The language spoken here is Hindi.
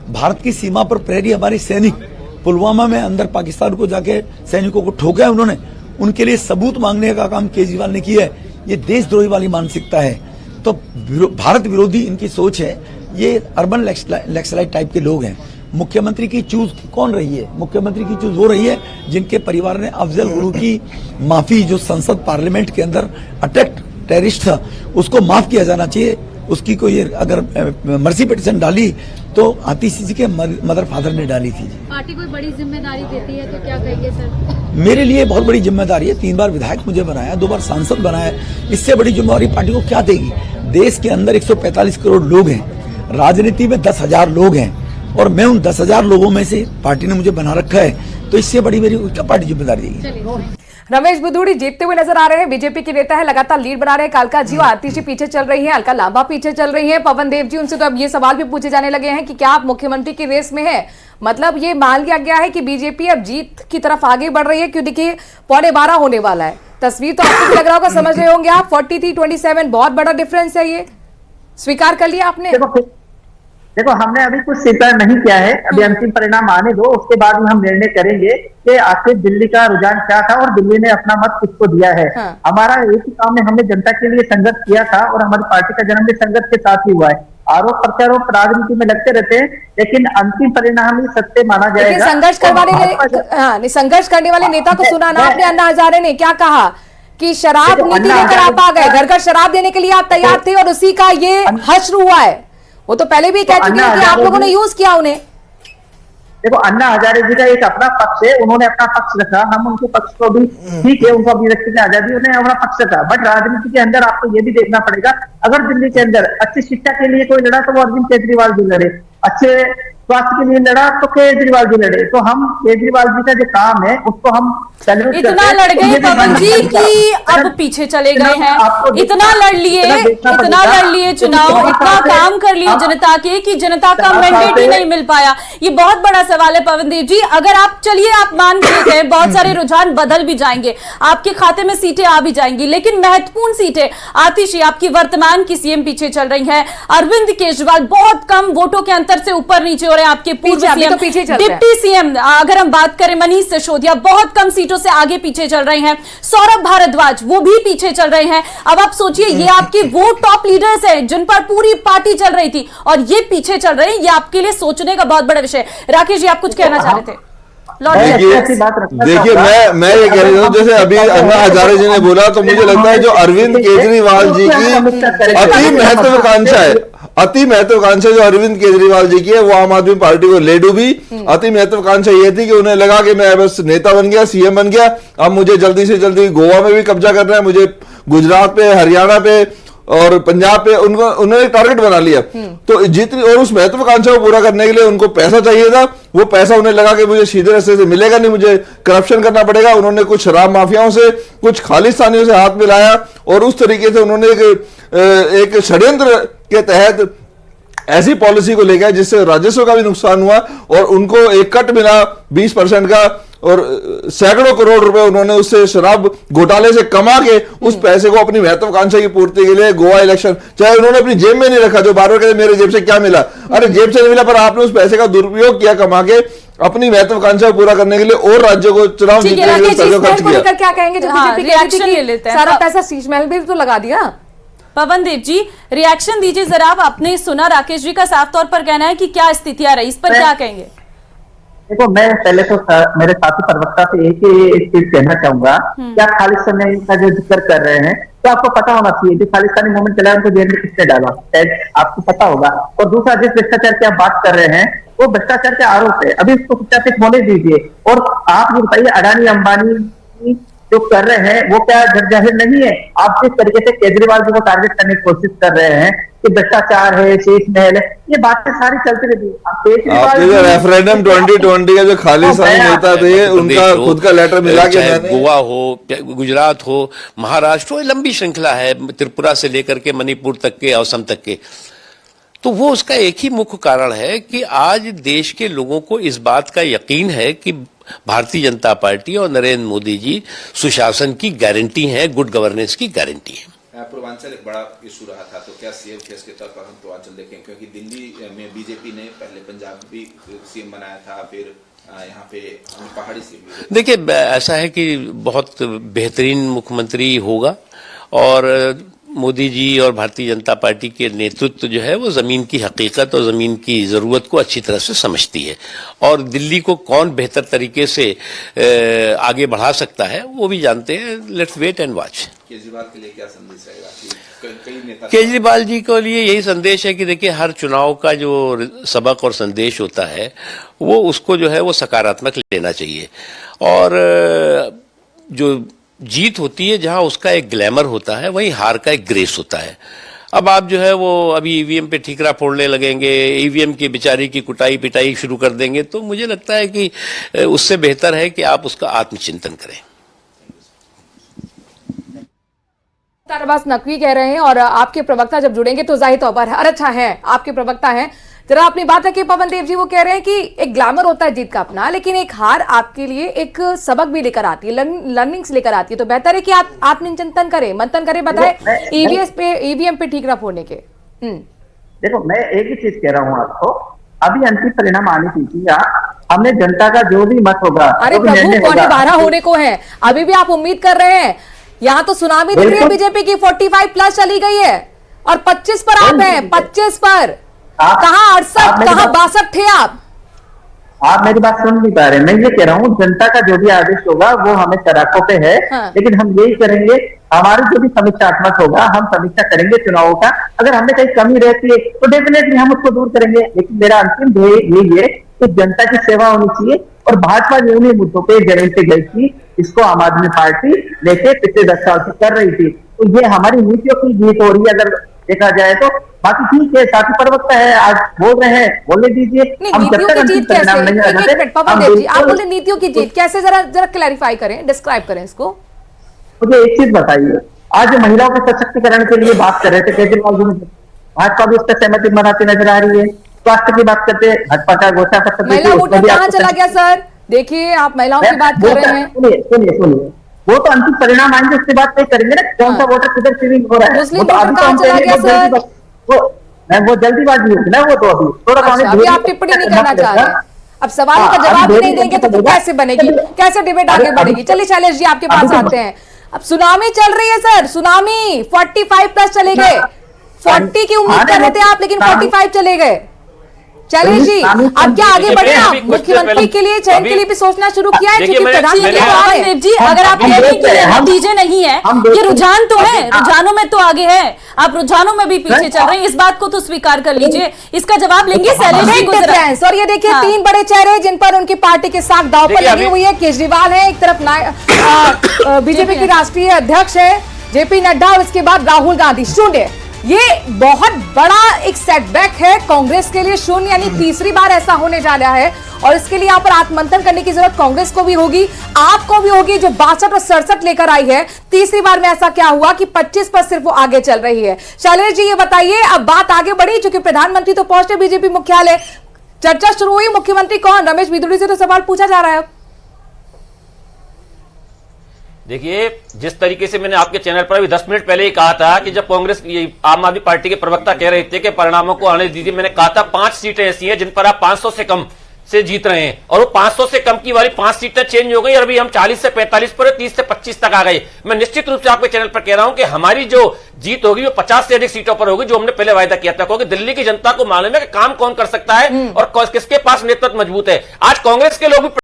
भारत की सीमा पर प्रहरी हमारे सैनिक पुलवामा में अंदर पाकिस्तान को जाके सैनिकों को ठोका है उन्होंने, उनके लिए सबूत मांगने का काम केजरीवाल ने किया है। ये देशद्रोही वाली मानसिकता है। तो भारत विरोधी इनकी सोच है। ये अर्बन नक्सलाइट टाइप के लोग हैं। मुख्यमंत्री की चूज कौन रही है? मुख्यमंत्री की चूज वो रही है जिनके परिवार ने अफजल गुरु की माफी, जो संसद पार्लियामेंट के अंदर अटैक टेररिस्ट था, उसको माफ किया जाना चाहिए। उसकी कोई अगर मर्सी पिटीशन डाली तो आतिशी के मदर फादर ने डाली थी। पार्टी कोई बड़ी जिम्मेदारी देती है तो क्या कहेंगे सर? मेरे लिए बहुत बड़ी जिम्मेदारी है। 3 बार विधायक मुझे बनाया, 2 बार सांसद बनाया। इससे बड़ी जिम्मेदारी पार्टी को क्या देगी? देश के अंदर 145 करोड़ लोग हैं, राजनीति में 10,000 लोग हैं और मैं उन 10,000 लोगों में से पार्टी ने मुझे बना रखा है। तो इससे बड़ी मेरी क्या पार्टी जिम्मेदारी देगी? रमेश बुदूड़ी जीतते हुए नजर आ रहे हैं। बीजेपी के नेता है, लगातार लीड बना रहे हैं। कालका जी और आतिशी पीछे चल रही हैं, अलका लांबा पीछे चल रही हैं। पवन देव जी, उनसे तो अब ये सवाल भी पूछे जाने लगे हैं कि क्या आप मुख्यमंत्री की रेस में हैं? मतलब ये मान लिया गया है कि बीजेपी अब जीत की तरफ आगे बढ़ रही है, क्यों? देखिए 12:15 होने वाला है। तस्वीर तो आपको लग रहा होगा, समझ रहे होंगे आप। 43-27 बहुत बड़ा डिफरेंस है। ये स्वीकार कर लिया आपने? देखो हमने अभी कुछ स्वीकार नहीं किया है। अभी अंतिम परिणाम आने दो, उसके बाद हम निर्णय करेंगे कि आखिर दिल्ली का रुझान क्या था और दिल्ली ने अपना मत किसको दिया है। हाँ। हमारा एक ही काम है, हमने जनता के लिए संघर्ष किया था और हमारी पार्टी का जन्म भी संघर्ष के साथ ही हुआ है। आरोप प्रत्यारोप राजनीति में लगते रहते हैं, लेकिन अंतिम परिणाम ही सत्य माना जाएगा। संघर्ष संघर्ष करने वाले नेता को सुना ना आपने? अन्ना हजारे ने क्या कहा कि शराब नीति लेकर आप आ गए, घर घर शराब देने के लिए आप तैयार थे और उसी का ये हश्र हुआ है। वो तो पहले भी कह चुके हैं कि आप लोगों ने यूज किया उन्हें। देखो अन्ना हजारे जी का एक अपना पक्ष है, उन्होंने अपना पक्ष रखा, हम उनके पक्ष को भी ठीक है, उनको अभिव्यक्ति की आजादी, उन्होंने अपना पक्ष रखा। बट राजनीति के अंदर आपको ये भी देखना पड़ेगा, अगर दिल्ली के अंदर अच्छी शिक्षा के लिए कोई लड़ा तो वो अरविंद केजरीवाल जी लड़े, अच्छे स्वास्थ्य के लिए लड़ा तो केजरीवाल जी लड़े। तो हम केजरीवाल जी का जो काम है उसको हम इतना लड़ गए पवन जी कि अब पीछे चले गए हैं। इतना लड़ लिए चुनाव, इतना काम कर लिए जनता के कि जनता का मैंडेट ही नहीं मिल पाया। ये बहुत बड़ा सवाल है पवन देव जी। अगर आप चलिए, आप मान के लेते हैं बहुत सारे रुझान बदल भी जाएंगे, आपके खाते में सीटें आ भी जाएंगी, लेकिन महत्वपूर्ण सीटें आतिशी आपकी वर्तमान की सीएम पीछे चल रही है। अरविंद केजरीवाल बहुत कम वोटों के अंतर से ऊपर नीचे हो रहे हैं। आपके पूर्व सीएम, डिप्टी सीएम अगर हम बात करें मनीष सिसोदिया, बहुत कम सीटों से आगे पीछे चल रहे हैं। सौरभ भारद्वाज वो भी पीछे चल रहे हैं। अब आप सोचिए, ये आपके वो टॉप लीडर्स हैं जिन पर पूरी पार्टी चल रही थी और ये पीछे चल रहे हैं। ये आपके लिए सोचने का बहुत बड़ा विषय। राकेश जी, आप कुछ कहना चाह रहे थे? देखिए मैं ये कह रही हूँ, जैसे अभी अन्ना हजारे जी ने बोला, तो मुझे लगता है जो अरविंद केजरीवाल जी की अति महत्वाकांक्षा है, अति महत्वाकांक्षा जो अरविंद केजरीवाल जी की है, वो आम आदमी पार्टी को ले डूबी। अति महत्वाकांक्षा ये थी कि उन्हें लगा कि मैं बस नेता बन गया, सीएम बन गया, अब मुझे जल्दी से जल्दी गोवा में भी कब्जा करना है, मुझे गुजरात पे, हरियाणा पे और पंजाब पे उन्होंने टारगेट बना लिया। तो जितनी और उस महत्वाकांक्षा को पूरा करने के लिए उनको पैसा चाहिए था। वो पैसा उन्हें लगा कि मुझे सीधे रास्ते से मिलेगा नहीं, मुझे करप्शन करना पड़ेगा। उन्होंने कुछ शराब माफियाओं से, कुछ खालिस्तानियों से हाथ मिलाया और उस तरीके से उन्होंने एक षड्यंत्र के तहत ऐसी पॉलिसी को लेकर जिससे राजस्व का भी नुकसान हुआ और उनको एक कट मिला 20% का और सैकड़ों करोड़ रुपए उन्होंने उससे शराब घोटाले से कमा के उस पैसे को अपनी महत्वाकांक्षा की पूर्ति के लिए गोवा इलेक्शन, चाहे उन्होंने अपनी जेब में नहीं रखा, जो बार बार कहते मेरे जेब से क्या मिला, अरे जेब से नहीं मिला, पर आपने उस पैसे का दुरुपयोग किया कमा के अपनी महत्वाकांक्षा पूरा करने के लिए और राज्यों को चुनाव जीतने के लिए पैसा खर्च किया। क्या कहेंगे जो बीजेपी सारा पैसा शीश महल में तो लगा दिया? पवन देव जी, रिएक्शन दीजिए जरा। आपने सुना राकेश जी का साफ तौर पर कहना है कि क्या स्थितियां रही, इस पर क्या कहेंगे? देखो मैं पहले तो मेरे साथी प्रवक्ता से एक चीज कहना चाहूंगा। क्या खालिस्तानी का जो जिक्र कर रहे हैं, तो आपको पता होना चाहिए जो खालिस्तानी मूवमेंट चला उनको जेल में किसने डाला, शायद आपको पता होगा। और दूसरा, जिस भ्रष्टाचार की आप बात कर रहे हैं वो भ्रष्टाचार के आरोप है, अभी उसको सत्यापित होने दीजिए। और आप ये बताइए, अडानी अंबानी जो कर रहे हैं वो क्या जाहिर नहीं है? आप जिस तरीके से केजरीवाल जी को टारगेट करने की कोशिश कर रहे हैं कि भ्रष्टाचार है, शीश महल है, ये बातें सारी चलती रहती है। रेफरेंडम 2020 का जो खालिस्तानी नेता थे, उनका खुद का लेटर मिला के गोवा हो, गुजरात हो, महाराष्ट्र हो, लंबी श्रृंखला है, त्रिपुरा से लेकर के मणिपुर तक के, असम तक के। तो वो उसका एक ही मुख्य कारण है कि आज देश के लोगों को इस बात का यकीन है कि भारतीय जनता पार्टी और नरेंद्र मोदी जी सुशासन की गारंटी है, गुड गवर्नेंस की गारंटी है। पूर्वांचल एक बड़ा इशू रहा था, तो क्या सीएम फेस के तौर पर हम पूर्वांचल देखें, क्योंकि दिल्ली में बीजेपी ने पहले पंजाब भी सीएम बनाया था, फिर यहाँ पे पहाड़ी सीएम। देखिए, ऐसा है कि बहुत बेहतरीन मुख्यमंत्री होगा और मोदी जी और भारतीय जनता पार्टी के नेतृत्व जो है वो जमीन की हकीकत और जमीन की जरूरत को अच्छी तरह से समझती है, और दिल्ली को कौन बेहतर तरीके से आगे बढ़ा सकता है वो भी जानते हैं। Let's wait and watch. Kejriwal के लिए क्या संदेश रहेगा? कई नेता केजरीवाल जी के लिए यही संदेश है कि देखिए, हर चुनाव का जो सबक और संदेश होता है वो उसको जो है वो सकारात्मक लेना चाहिए, और जो जीत होती है जहां उसका एक ग्लैमर होता है, वहीं हार का एक ग्रेस होता है। अब आप जो है वो अभी ईवीएम पे ठीकरा फोड़ने लगेंगे, ईवीएम की बेचारी की कुटाई पिटाई शुरू कर देंगे, तो मुझे लगता है कि उससे बेहतर है कि आप उसका आत्मचिंतन करें। अरबाज नकवी कह रहे हैं, और आपके प्रवक्ता जब जुड़ेंगे तो जाहिर तौर पर अच्छा है आपके प्रवक्ता हैं। जरा अपनी बात है कि पवन देव जी वो कह रहे हैं कि एक ग्लैमर होता है जीत का अपना, लेकिन एक हार आपके लिए एक सबक भी लेकर आती है, लर्निंग्स लेकर आती है, तो बेहतर है कि आप आत्मचिंतन करें, मंथन करें, बताएं ईवीएम पे ठीकरा फोड़ने के। देखो, मैं एक ही चीज कह रहा हूँ आपको, अभी अंतिम परिणाम आने दीजिए। हमने जनता का जो भी मत होगा, अरे प्रभु, 12 होने को है, अभी भी आप उम्मीद कर रहे हैं? यहाँ तो सुनामी दिख रही है बीजेपी की, 45 प्लस चली गई है और 25 पर आप हैं, 25 पर। कहाँ 68, कहाँ 62 थे आप मेरी बात सुन नहीं पा रहे। मैं ये कह रहा हूँ, जनता का जो भी आदेश होगा वो हमें सराखों पे है। हाँ। लेकिन हम यही करेंगे, हमारी जो भी समीक्षात्मक होगा हम समीक्षा करेंगे चुनावों का। अगर हमें कहीं कमी रहती है तो डेफिनेटली हम उसको दूर करेंगे, लेकिन मेरा अंतिम ध्येय यही है कि जनता की सेवा होनी चाहिए। और भाजपा जो उन्हीं मुद्दों पे जमीन पे गई थी, इसको आम आदमी पार्टी लेके पिछले 10 साल से कर रही थी, तो ये हमारी नीतियों की जीत हो रही है अगर देखा जाए तो। बाकी ठीक है, साथी प्रवक्ता है, आज बोल रहे हैं, बोलने दीजिए। हम जब तक अंतिम परिणाम नहीं आ जाते, पवन देव जी आप बोले नीतियों की जीत कैसे, जरा क्लैरिफाई करें, डिस्क्राइब करें इसको। मुझे एक चीज बताइए, आज महिलाओं के सशक्तिकरण के लिए बात कर रहे थे केजरीवाल जी, भाजपा भी इस पर सहमति बनाती नजर आ रही है। स्वास्थ्य की बात करते हैं, भाजपा का घोषणा पत्र महिला वोटर कहाँ चला गया सर? देखिए, आप महिलाओं की बात कर रहे हैं। सुनिए, वो तो अंतिम परिणाम आएंगे उसके बाद तय करेंगे ना कौन सा वोटर किधर सीविंग हो रहा है। मुस्लिम वोटर कहाँ चला गया सर? वो जल्दीबाजी होगी ना, वो तो अभी थोड़ा अभी आप टिप्पणी नहीं करना चाह रहे हैं, अब सवालों का जवाब भी नहीं देंगे तो फिर कैसे बनेगी, कैसे डिबेट आगे बढ़ेगी? चलिए शैलेश जी आपके पास आते हैं। अब सुनामी चल रही है सर, सुनामी 45 प्लस चले गए, 40 की उम्मीद कर रहे थे आप, लेकिन 45 चले गए। चलिए जी, अब क्या आगे बढ़े? आप मुख्यमंत्री के लिए चयन के लिए भी सोचना शुरू किया है, क्योंकि प्रधानमंत्री जी अगर आप कह रहे हैं कि नतीजे नहीं है, ये रुझान तो है, रुझानों में तो आगे है, आप रुझानों में भी पीछे चल रहे हैं, इस बात को तो स्वीकार कर लीजिए। इसका जवाब लेंगे शैलेश जी को। और ये देखिए, 3 बड़े चेहरे जिन पर उनकी पार्टी के साथ दांव पर लगी हुई है। केजरीवाल है एक तरफ, बीजेपी के राष्ट्रीय अध्यक्ष है जेपी नड्डा, और इसके बाद राहुल गांधी। शून्य, ये बहुत बड़ा एक सेटबैक है कांग्रेस के लिए। शून्य यानी तीसरी बार ऐसा होने जा रहा है, और इसके लिए यहाँ पर आत्ममंथन करने की जरूरत कांग्रेस को भी होगी, आपको भी होगी, जो 62 और 67 लेकर आई है। तीसरी बार में ऐसा क्या हुआ कि 25 पर सिर्फ वो आगे चल रही है? शैलेश जी ये बताइए, अब बात आगे बढ़ी, चूंकि प्रधानमंत्री तो पहुंचे बीजेपी मुख्यालय, चर्चा शुरू हुई, मुख्यमंत्री कौन? रमेश बिधूड़ी से तो सवाल पूछा जा रहा है। देखिए, जिस तरीके से मैंने आपके चैनल पर अभी 10 मिनट पहले ही कहा था कि जब कांग्रेस आम आदमी पार्टी के प्रवक्ता कह रहे थे कि परिणामों को आने दीजिए, मैंने कहा था 5 सीटें ऐसी हैं जिन पर आप 500 से कम से जीत रहे हैं, और वो 500 से कम की वाली 5 सीटें चेंज हो गई, और अभी हम 40 से 45 पर 30 से 25 तक आ गए। मैं निश्चित रूप से आपके चैनल पर कह रहा हूं कि हमारी जो जीत होगी वो 50 से अधिक सीटों पर होगी, जो हमने पहले वायदा किया था, क्योंकि दिल्ली की जनता को मालूम है कि काम कौन कर सकता है और किसके पास नेतृत्व मजबूत है। आज कांग्रेस के लोग भी